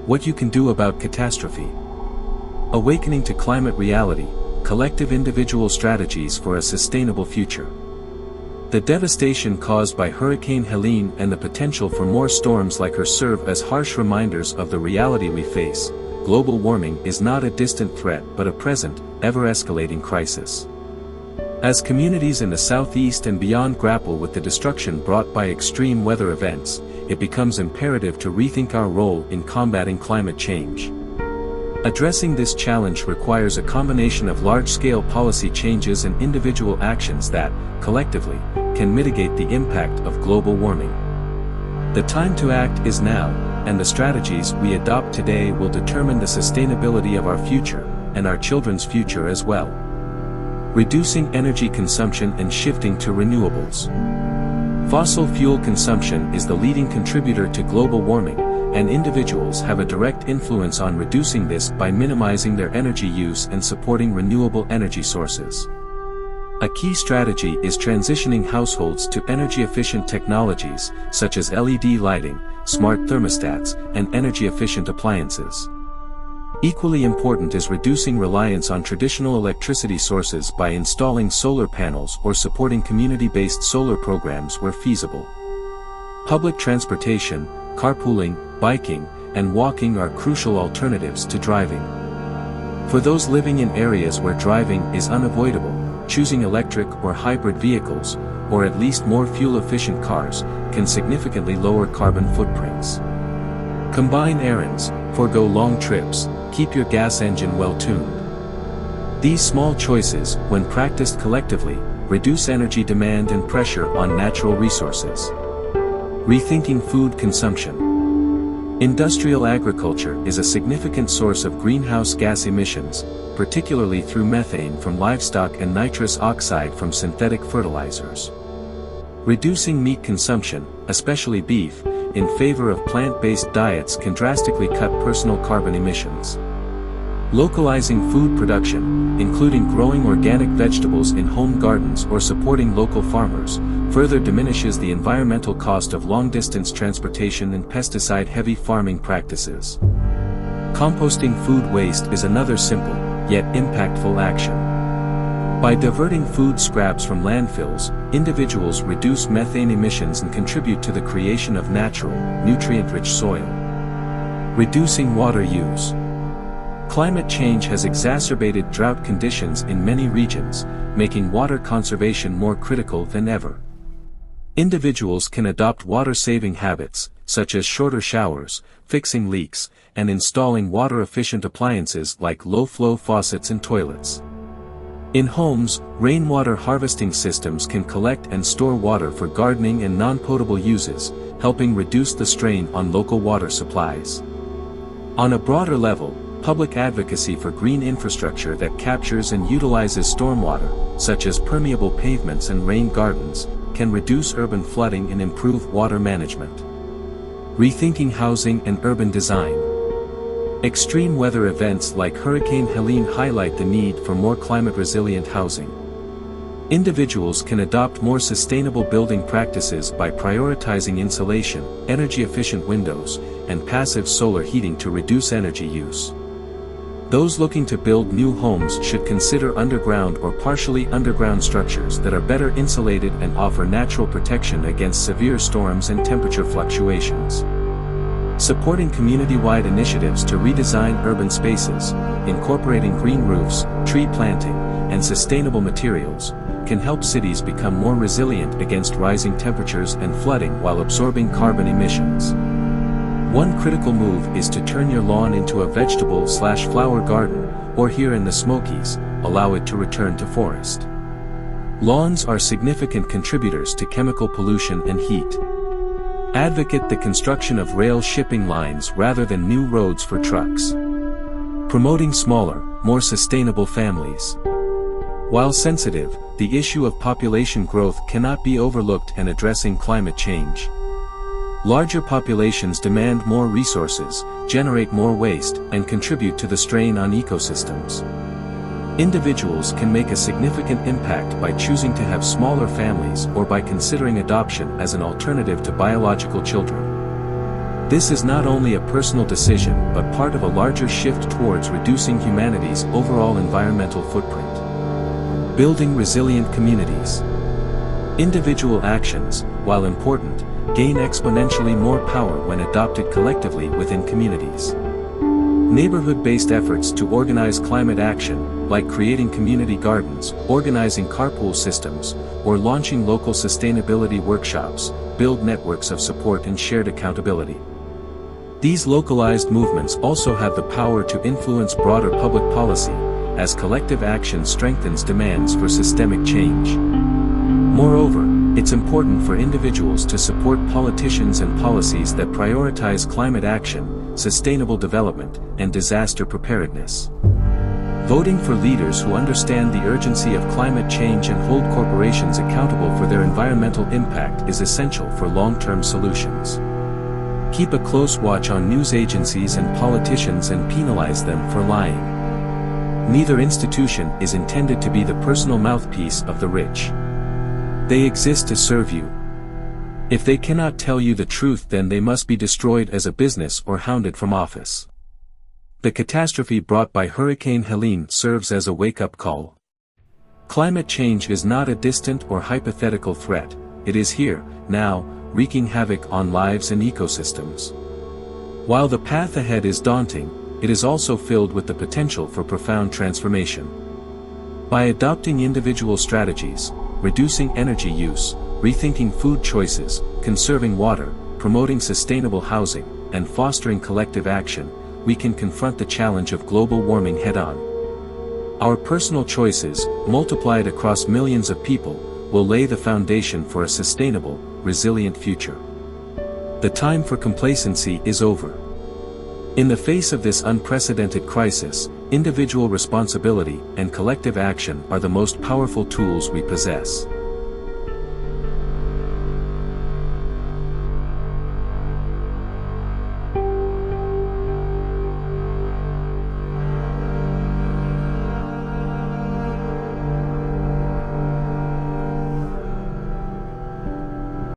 What you can do about catastrophe. Awakening to climate reality, collective individual strategies for a sustainable future. The devastation caused by Hurricane Helene and the potential for more storms like her serve as harsh reminders of the reality we face. Global warming is not a distant threat but a present, ever-escalating crisis. As communities in the southeast and beyond grapple with the destruction brought by extreme weather events, it becomes imperative to rethink our role in combating climate change. Addressing this challenge requires a combination of large-scale policy changes and individual actions that, collectively, can mitigate the impact of global warming. The time to act is now, and the strategies we adopt today will determine the sustainability of our future, and our children's future as well. Reducing energy consumption and shifting to renewables. Fossil fuel consumption is the leading contributor to global warming, and individuals have a direct influence on reducing this by minimizing their energy use and supporting renewable energy sources. A key strategy is transitioning households to energy-efficient technologies, such as LED lighting, smart thermostats, and energy-efficient appliances. Equally important is reducing reliance on traditional electricity sources by installing solar panels or supporting community-based solar programs where feasible. Public transportation, carpooling, biking, and walking are crucial alternatives to driving. For those living in areas where driving is unavoidable, choosing electric or hybrid vehicles, or at least more fuel-efficient cars, can significantly lower carbon footprints. Combine errands, forego long trips, keep your gas engine well-tuned. These small choices, when practiced collectively, reduce energy demand and pressure on natural resources. Rethinking food consumption. Industrial agriculture is a significant source of greenhouse gas emissions, particularly through methane from livestock and nitrous oxide from synthetic fertilizers. Reducing meat consumption, especially beef, in favor of plant-based diets can drastically cut personal carbon emissions. Localizing food production, including growing organic vegetables in home gardens or supporting local farmers, further diminishes the environmental cost of long-distance transportation and pesticide-heavy farming practices. Composting food waste is another simple, yet impactful action. By diverting food scraps from landfills, individuals reduce methane emissions and contribute to the creation of natural, nutrient-rich soil. Reducing water use. Climate change has exacerbated drought conditions in many regions, making water conservation more critical than ever. Individuals can adopt water-saving habits, such as shorter showers, fixing leaks, and installing water-efficient appliances like low-flow faucets and toilets. In homes, rainwater harvesting systems can collect and store water for gardening and non-potable uses, helping reduce the strain on local water supplies. On a broader level, public advocacy for green infrastructure that captures and utilizes stormwater, such as permeable pavements and rain gardens, can reduce urban flooding and improve water management. Rethinking housing and urban design. Extreme weather events like Hurricane Helene highlight the need for more climate-resilient housing. Individuals can adopt more sustainable building practices by prioritizing insulation, energy-efficient windows, and passive solar heating to reduce energy use. Those looking to build new homes should consider underground or partially underground structures that are better insulated and offer natural protection against severe storms and temperature fluctuations. Supporting community-wide initiatives to redesign urban spaces, incorporating green roofs, tree planting, and sustainable materials, can help cities become more resilient against rising temperatures and flooding while absorbing carbon emissions. One critical move is to turn your lawn into a vegetable/flower garden, or here in the Smokies, allow it to return to forest. Lawns are significant contributors to chemical pollution and heat. Advocate the construction of rail shipping lines rather than new roads for trucks. Promoting smaller, more sustainable families. While sensitive, the issue of population growth cannot be overlooked in addressing climate change. Larger populations demand more resources, generate more waste, and contribute to the strain on ecosystems. Individuals can make a significant impact by choosing to have smaller families or by considering adoption as an alternative to biological children. This is not only a personal decision but part of a larger shift towards reducing humanity's overall environmental footprint. Building resilient communities. Individual actions, while important, gain exponentially more power when adopted collectively within communities. Neighborhood-based efforts to organize climate action, like creating community gardens, organizing carpool systems, or launching local sustainability workshops, build networks of support and shared accountability. These localized movements also have the power to influence broader public policy, as collective action strengthens demands for systemic change. Moreover, it's important for individuals to support politicians and policies that prioritize climate action, sustainable development, and disaster preparedness. Voting for leaders who understand the urgency of climate change and hold corporations accountable for their environmental impact is essential for long-term solutions. Keep a close watch on news agencies and politicians and penalize them for lying. Neither institution is intended to be the personal mouthpiece of the rich. They exist to serve you. If they cannot tell you the truth, then they must be destroyed as a business or hounded from office. The catastrophe brought by Hurricane Helene serves as a wake-up call. Climate change is not a distant or hypothetical threat, it is here, now, wreaking havoc on lives and ecosystems. While the path ahead is daunting, it is also filled with the potential for profound transformation. By adopting individual strategies, reducing energy use, rethinking food choices, conserving water, promoting sustainable housing, and fostering collective action, we can confront the challenge of global warming head-on. Our personal choices, multiplied across millions of people, will lay the foundation for a sustainable, resilient future. The time for complacency is over. In the face of this unprecedented crisis, individual responsibility and collective action are the most powerful tools we possess.